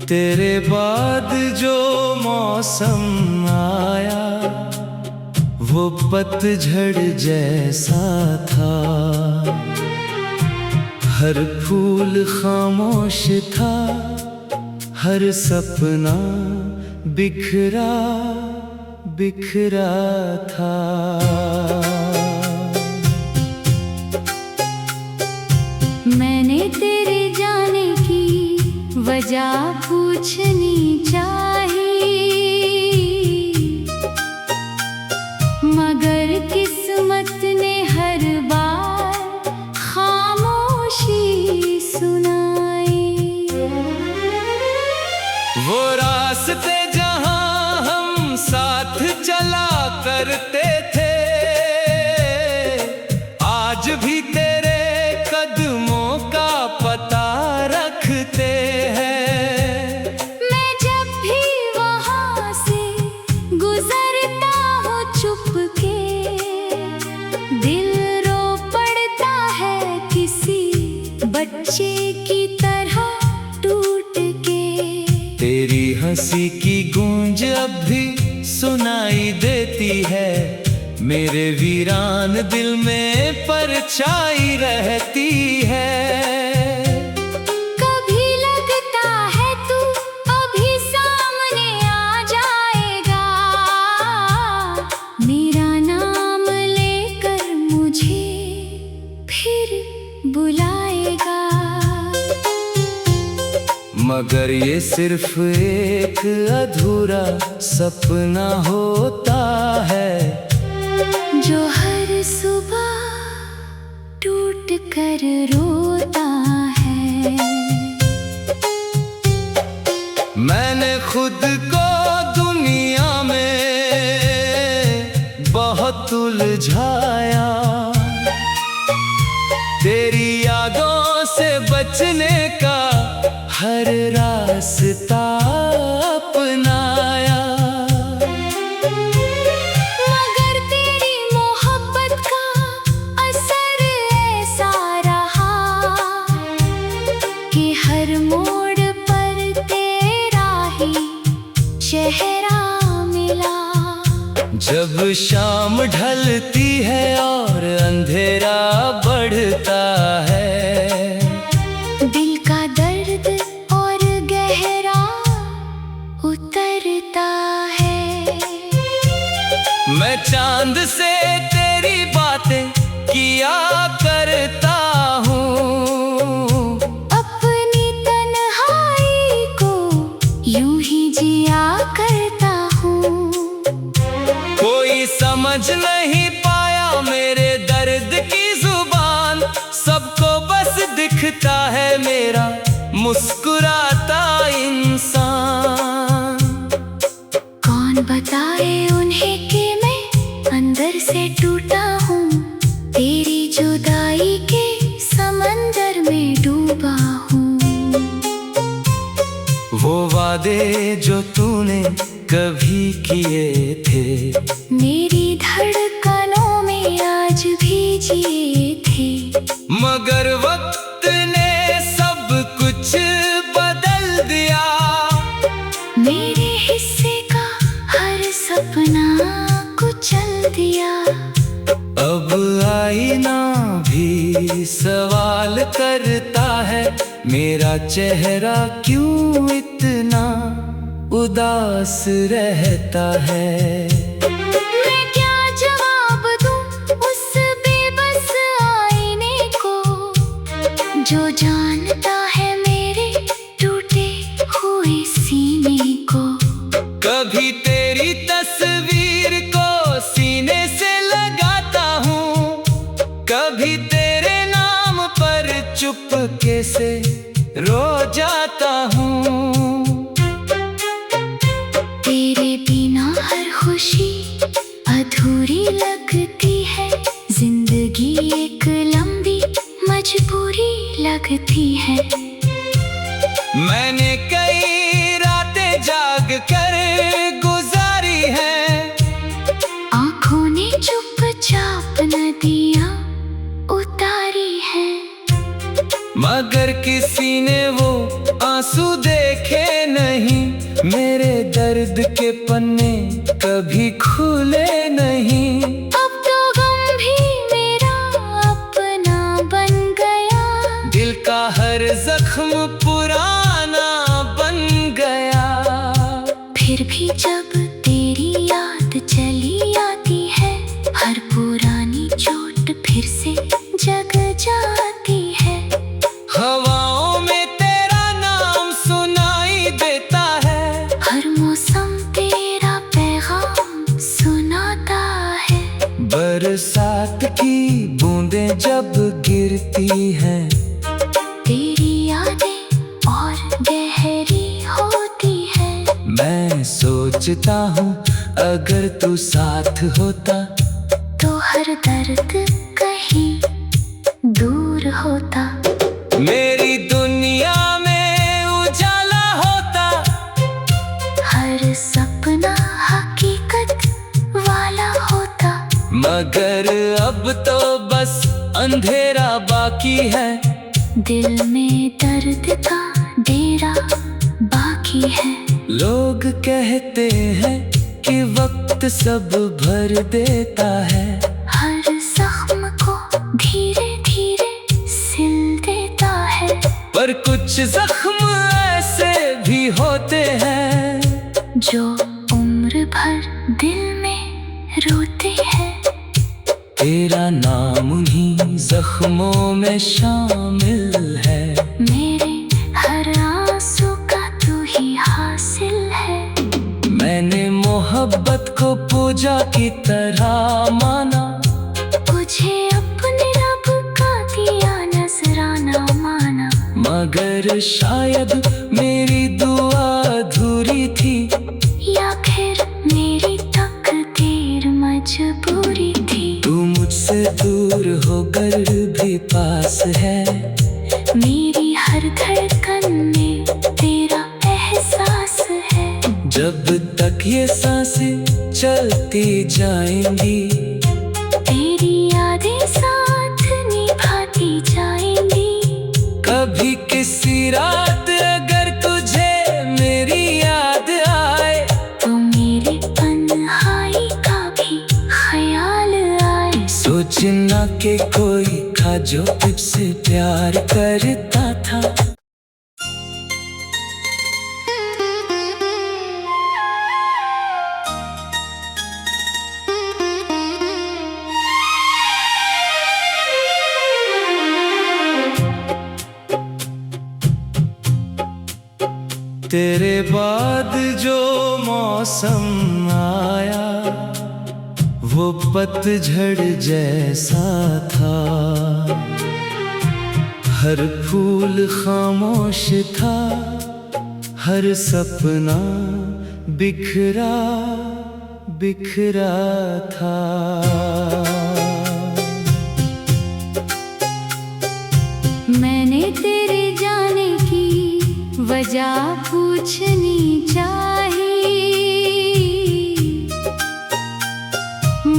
तेरे बाद जो मौसम आया वो पतझड़ जैसा था। हर फूल खामोश था, हर सपना बिखरा बिखरा था। मैंने तेरे जाने की वजह पूछनी चाहिए, मगर किस्मत ने हर बार खामोशी सुनाई। वो रास्ते जहां हम साथ चला करते थे, आज भी तेरे कदमों का पता रखते हैं। मैं जब भी वहां से गुजरता हूँ चुपके, दिल रो पड़ता है किसी बच्चे की तरह टूट के। तेरी हंसी की गूंज अब भी सुनाई देती है, मेरे वीरान दिल में परछाई रहती है। कभी लगता है तू अभी सामने आ जाएगा, मेरा नाम लेकर मुझे फिर बुलाएगा। मगर ये सिर्फ एक अधूरा सपना होता है, जो हर सुबह टूट कर रोता है। मैंने खुद को दुनिया में बहुत उलझाया, तेरी यादों से बचने का हर रास्ता अपनाया। मगर तेरी मोहब्बत का असर ऐसा रहा कि हर मोड़ पर तेरा ही चेहरा मिला। जब शाम ढलती है और अंधेरा बढ़ता है, दिल का दर्द और गहरा उतरता है। मैं चांद से तेरी बातें किया करता हूँ, अपनी तन्हाई को यूं ही जिया करता हूँ। कोई समझ नहीं पाया मेरे दर्द की जुबान, सबको बस दिखता है मेरा मुस्कुराता इंसान। कौन बताए उन्हें कि मैं अंदर से टूटा हूँ, तेरी जुदाई के समंदर में डूबा हूँ। वो वादे जो तूने कभी किए थे, मेरी धड़कनों में आज भी जिए थे। मगर वक्त ने सब कुछ बदल दिया। मेरे हिस्से का हर सपना कुचल दिया। अब आईना भी सवाल करता है, मेरा चेहरा क्यों इतना उदास रहता है। मैं क्या जवाब दूं उस बेबस आईने को, जो जानता है मेरे टूटे हुए सीने को। कभी तेरी तस्वीर को सीने से लगाता हूँ, कभी तेरे नाम पर चुपके से रो जाता हूँ। तेरे बिना हर खुशी अधूरी लगती है, जिंदगी एक लंबी मजबूरी लगती है। मैंने कई रातें जाग कर गुजारी है, आँखों ने चुपचाप नदियाँ उतारी है। मगर किसी ने वो आंसू देखे नहीं, मेरे दर्द के पन्ने कभी खुले नहीं। अब तो गम भी मेरा अपना बन गया, दिल का हर जख्म पुराना बन गया। फिर भी जब तेरी याद चली आती है, हर पुरानी चोट फिर से जग जाती है। हवाओं में तेरा नाम सुनाई देता है, हर मौसम तेरा पैगाम सुनाता है। बरसात की बूंदें जब गिरती हैं, तेरी यादें और गहरी होती है। मैं सोचता हूँ अगर तू साथ होता, तो हर दर्द कहीं दूर होता। मेरी दुनिया में उजाला होता, हर सपना हकीकत वाला होता। मगर अब तो बस अंधेरा बाकी है, दिल में दर्द का डेरा बाकी है। लोग कहते हैं कि वक्त सब भर देता है, हर जख्म को धीरे धीरे सिल देता है। पर कुछ जख्म ऐसे भी होते हैं जो उम्र भर दिल में रोते हैं। तेरा नाम उन्हीं जख्मों में शामिल है, मेरे हर आंसू का तू ही हासिल है। मैंने मोहब्बत को पूजा की तरह माना, तुझे अपने रब का दिया नजराना माना। मगर शायद मेरी दुआ अधूरी थी, या फिर मेरी तकदीर मजबूरी थी। तू मुझसे दूर होकर भी पास है, मेरी हर धड़कन में तेरा एहसास है। जब तक ये सांसें चलती जाएंगी, तेरी यादें साथ निभाती जाएंगी। कभी किसी रात अगर तुझे मेरी याद आए, तो मेरी तन्हाई का भी ख्याल आए। सोचना कि कोई था जो तुझसे प्यार करता था। तेरे बाद जो मौसम आया, वो पतझड़ जैसा था। हर फूल खामोश था, हर सपना बिखरा बिखरा था। मैंने तेरे जाने की वजह पूछनी चाहिए,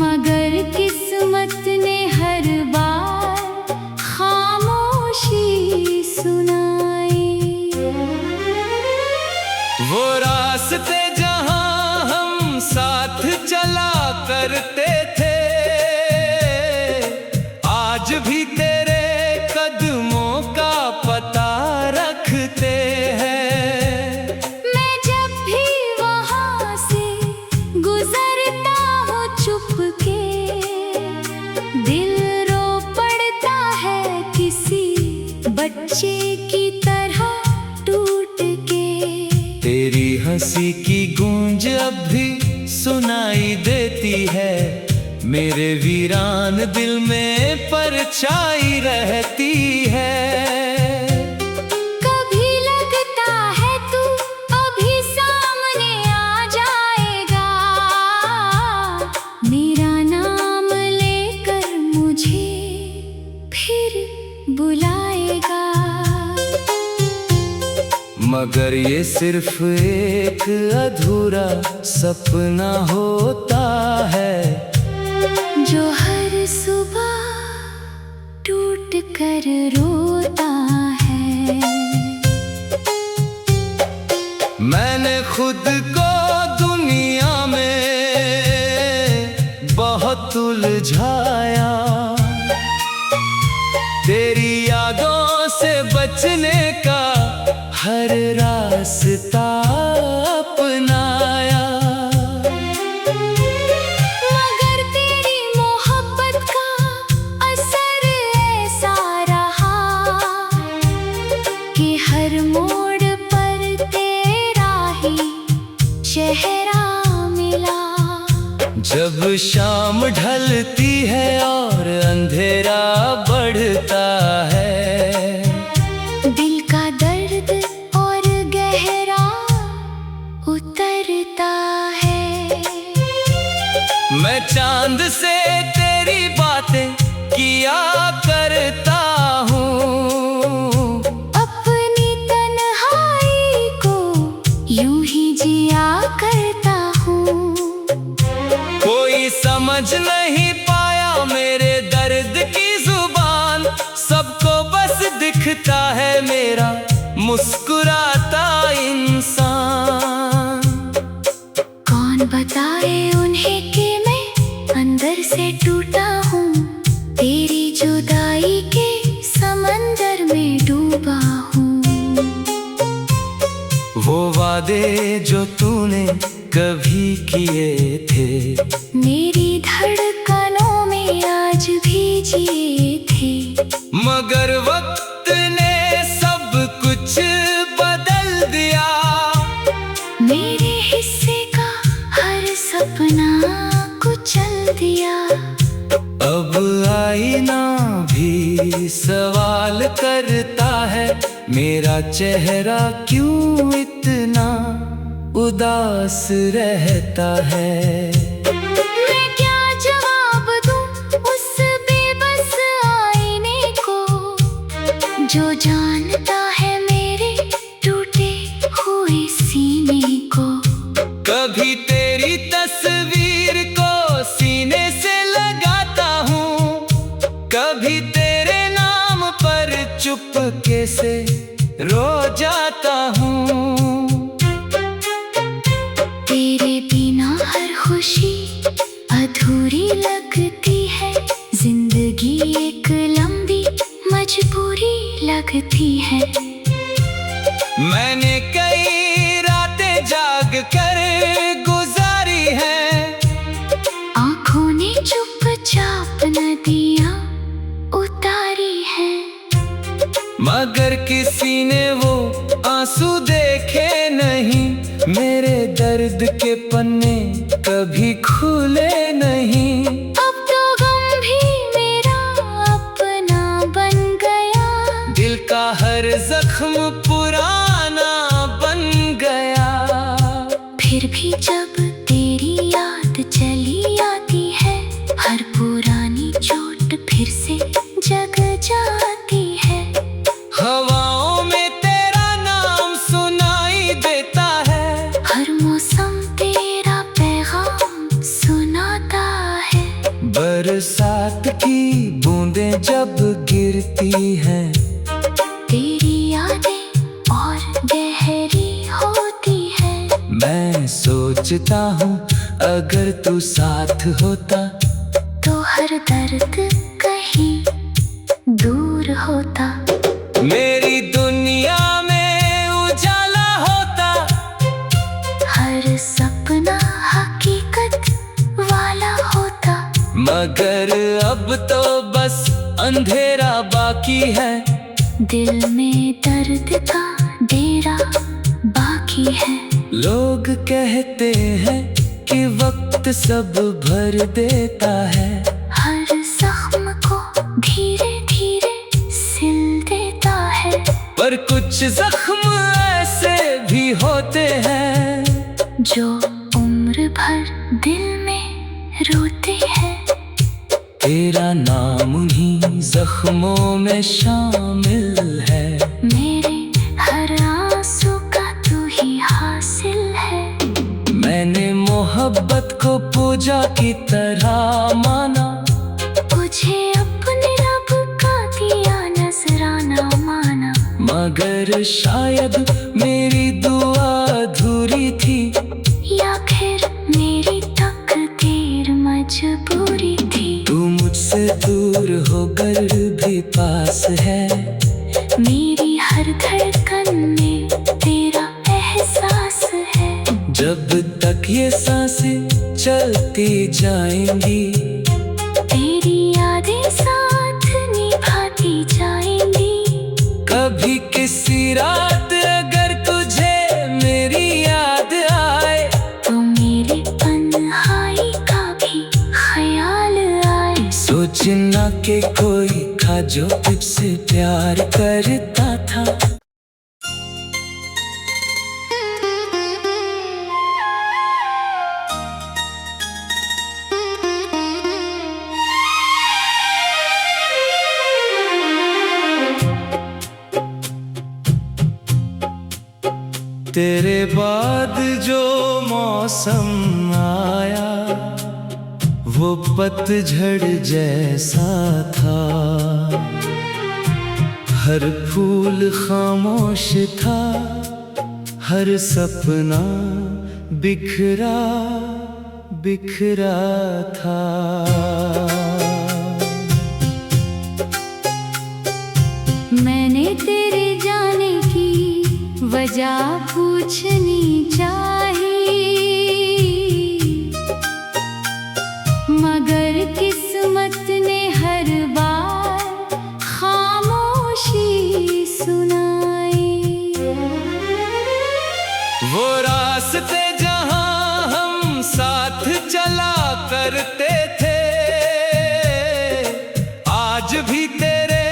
मगर किस्मत ने हर बार खामोशी सुनाई। वो रास्ते जहां हम साथ चला करते थे, आज भी तेरे कदमों का पता रखते हैं। मैं जब भी वहां से गुजरता हूँ चुपके, दिल रो पड़ता है किसी बच्चे की तरह टूट के। तेरी हंसी की गूंज अब भी सुनाई देती है, मेरे वीरान दिल में परछाई रहती है। कभी लगता है तू अभी सामने आ जाएगा, मेरा नाम लेकर मुझे फिर बुलाएगा। मगर ये सिर्फ एक अधूरा सपना होता है, जो हर सुबह टूट कर रोता है। खुद को दुनिया में बहुत उलझाया, तेरी यादों से बचने का हर रास्ता अपनाया। मगर तेरी मोहब्बत का असर ऐसा रहा कि हर मोड़ पर तेरा ही चेहरा मिला। जब शाम ढलती है और अंधेरा बढ़ता है, दिल का दर्द और गहरा उतरता है। मैं चांद से तेरी बातें किया करता हूँ, अपनी तन्हाई को यूं ही जिया करता हूँ। कोई समझ नहीं पाया मेरे दर्द की जुबान, सबको बस दिखता है मेरा मुस्कुराता इंसान। कौन बताए उन्हें कि मैं अंदर से टूटा हूँ, तेरी जुदाई के समंदर में डूबा हूँ। वो वादे जो तूने कभी किए थे, मेरी धड़कनों में आज भी जिए थे। मगर वक्त ने सब कुछ बदल दिया। मेरे हिस्से का हर सपना कुचल दिया। अब आईना भी सवाल करता है, मेरा चेहरा क्यों इतना उदास रहता है। मैं क्या जवाब दूं उस बेबस आईने को, जो जानता है मेरे टूटे हुए सीने को। कभी तेरी तस्वीर को सीने से लगाता हूँ, कभी तेरे नाम पर चुपके से रो जाता हूँ। तेरे बिना हर खुशी अधूरी लगती है, जिंदगी एक लंबी मजबूरी लगती है। मैंने कई रातें जाग कर गुजारी हैं, आँखों ने चुपचाप नदियाँ उतारी हैं। मगर किसी ने वो आंसू देखे नहीं, मेरे दर्द के पन्ने कभी खुले नहीं। अब तो गम भी मेरा अपना बन गया, दिल का हर जख्म पुराना बन गया। फिर भी जब तेरी याद चली आती है, हर पुरानी चोट फिर से जग जाती है। हवाओं में तेरा नाम सुनाई देता है, हर मौसम तेरा पैगाम सुनाता है। बरसात की बूंदें जब गिरती हैं, तेरी यादें और गहरी होती है। मैं सोचता हूँ अगर तू साथ होता, तो हर दर्द कहीं दूर होता। मेरी दुनिया में उजाला होता, हर सपना हकीकत वाला होता। मगर अब तो बस अंधेरा बाकी है, दिल में दर्द का डेरा बाकी है। लोग कहते हैं कि वक्त सब भर देता है, हर जख्म को धीरे धीरे सिल देता है। पर कुछ जख्म ऐसे भी होते हैं, जो उम्र भर दिल में रोते हैं। तेरा नाम उन्हीं जख्मों में शामिल है, मेरे हर आंसू का तू ही हासिल है। मैंने मोहब्बत को पूजा की तरह माना, तुझे अपने रब का दिया नजराना माना। मगर शायद मेरी दुआ अधूरी थी, या फिर मेरी तकदीर मजबूरी थी। तू मुझसे दूर होकर भी पास है, मेरी हर धड़कन में तेरा एहसास है। जब तक ये सांसें चलती जाएंगी, तेरी यादें साथ निभाती जाएंगी। कभी किसी रात अगर तुझे मेरी याद आए, तो मेरी तन्हाई का भी ख्याल आए। सोचना कि कोई था जो तुझसे प्यार करता था। तेरे बाद जो मौसम आया, वो पतझड़ जैसा था। हर फूल खामोश था, हर सपना बिखरा बिखरा था। मैंने तेरे जाने की वजह पूछनी चाहिए, मगर किस्मत ने हर बार खामोशी सुनाई। वो रास्ते जहां हम साथ चला करते थे, आज भी तेरे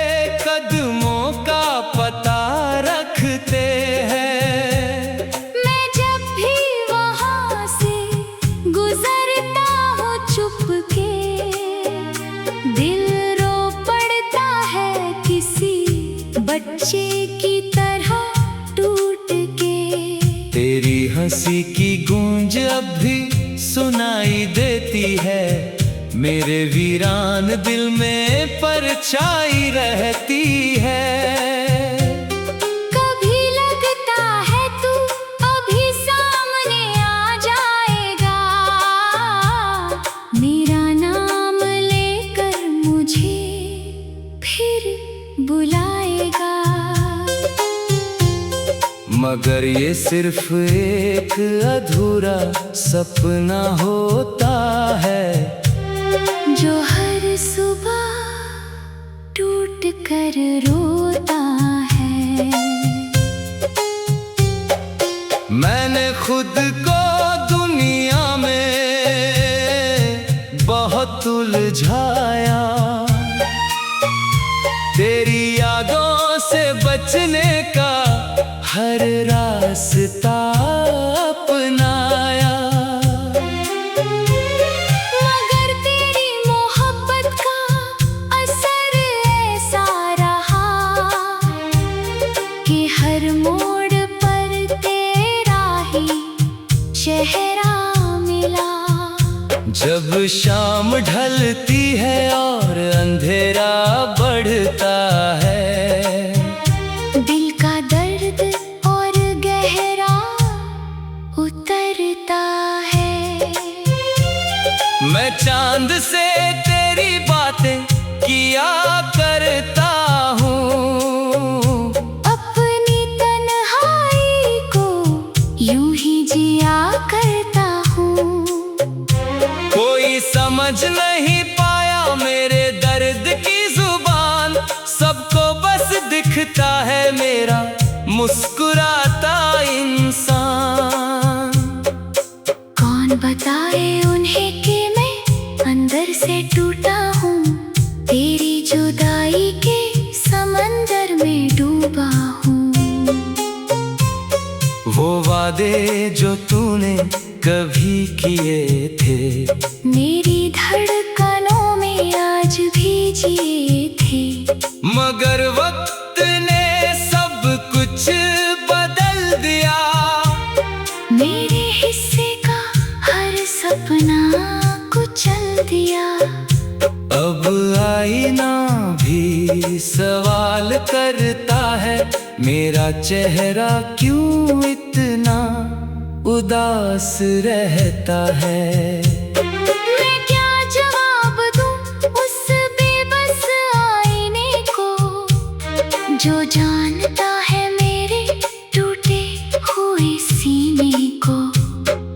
कदमों का पता रखते हैं। मैं जब भी वहां से गुजरता हूँ चुपके, दिल रो पड़ता है किसी बच्चे की तरह टूट के। तेरी हंसी की गूंज अब भी सुनाई देती है, मेरे वीरान दिल में परछाई रहती है। कभी लगता है तू अभी सामने आ जाएगा, मेरा नाम लेकर मुझे फिर बुलाएगा। मगर ये सिर्फ एक अधूरा सपना होता है, जो हर सुबह टूट कर रोता है। मैंने खुद को दुनिया में बहुत उलझाया, तेरी यादों से बचने का हर रास्ता अपनाया। मगर तेरी मोहब्बत का असर ऐसा रहा कि हर मोड़ पर तेरा ही चेहरा मिला। जब शाम ढलती है और अंधेरा बढ़ता है, दिल का दर्द और गहरा उतरता है। मैं चांद से तेरी बातें किया करता हूँ, अपनी तन्हाई को यूं ही जिया करता हूँ। कोई समझ नहीं पाया मेरे दर्द की जुबान, सबको बस दिखता है मेरा मुस्कुराता इंसान। कौन बताए उन्हें कि मैं अंदर से टूटा हूँ, तेरी जुदाई के समंदर में डूबा हूँ। वो वादे जो तूने कभी किए थे, मेरी धड़कनों में आज भी जिए थे। मगर वक्त ने सब कुछ बदल दिया, मेरे हिस्से का हर सपना कुचल दिया। अब आईना भी सवाल करता है, मेरा चेहरा क्यों इतना उदास रहता है। मैं क्या जवाब दूं उस बेबस आईने को, जो जानता है मेरे टूटे हुए सीने को।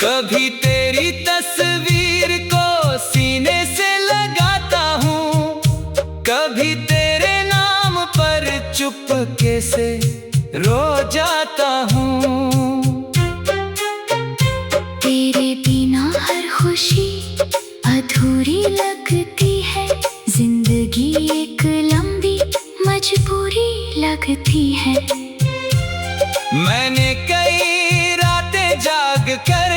कभी तेरी तस्वीर को सीने से लगाता हूँ, कभी तेरे नाम पर चुपके से रो जाता हूँ। तेरे बिना हर खुशी अधूरी लगती है, जिंदगी एक लंबी मजबूरी लगती है। मैंने कई रातें जाग कर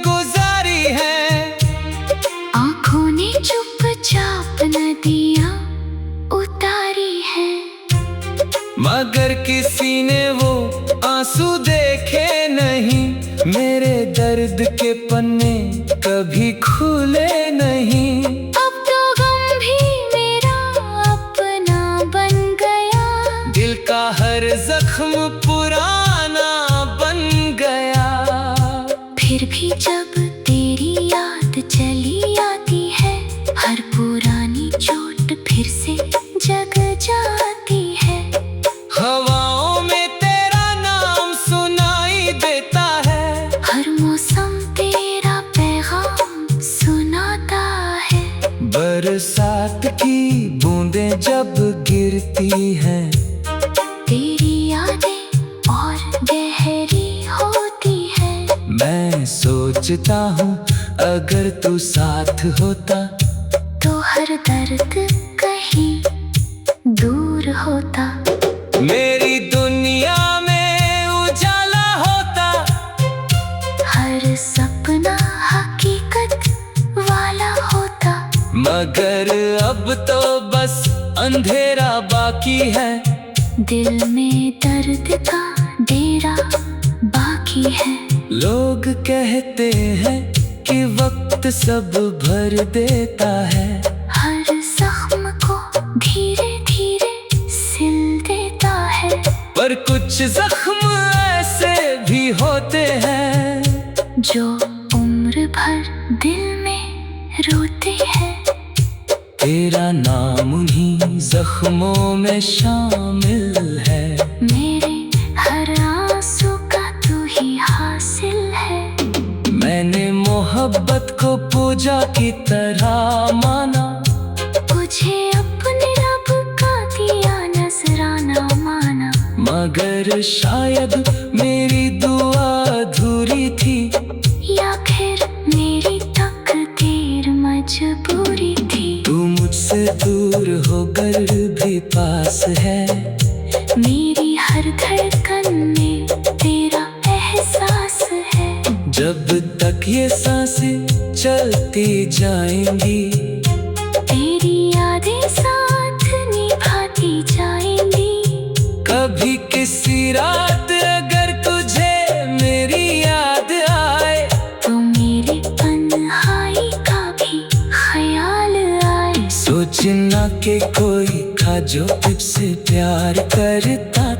गुजारी हैं, आँखों ने चुपचाप नदियाँ उतारी हैं, मगर किसी ने वो आंसू देखे नहीं। मेरे दर्द के पन्ने कभी खुले नहीं। अब तो गम भी मेरा अपना बन गया, दिल का हर जख्म पुराना बन गया। फिर भी जब तेरी याद चली आती है, हर पुरानी चोट फिर से जग जाती है। हवाओं में तेरा नाम सुनाई देता है, हर मौसम तेरा पैगाम सुनाता है। बरसात की बूंदें जब गिरती हैं, तेरी यादें और गहरी होती है। मैं सोचता हूँ अगर तू साथ होता तो हर दर्द कहीं दूर होता। मेरी दुनिया में उजाला होता, हर सपना हकीकत वाला होता। मगर अब तो बस अंधेरा बाकी है। दिल में दर्द का डेरा बाकी है। लोग कहते हैं कि वक्त सब भर देता है, हर जख्म को धीरे धीरे सिल देता है। पर कुछ जख्म ऐसे भी होते हैं जो उम्र भर दिल में रोते हैं। तेरा नाम उन्हीं जख्मों में शामिल है। मेरे हर आंसू का तू ही हासिल है। मैंने मोहब्बत को पूजा की तरह माना, तुझे अपने रब का दिया नजराना माना। मगर शायद मेरी दुआ अधूरी थी, या फिर मेरी तकदीर मजबूरी थी। तू मुझसे दूर होकर भी पास है। मेरी हर धड़कन में तेरा एहसास है। जब तक ये सांसें चलती जाएंगी, तेरी यादें साथ निभाती जाएंगी। कभी किसी रात अगर तुझे मेरी याद आए, तो मेरे तन्हाई का भी ख्याल आए। सोचना कि कोई था जो तुझसे प्यार करता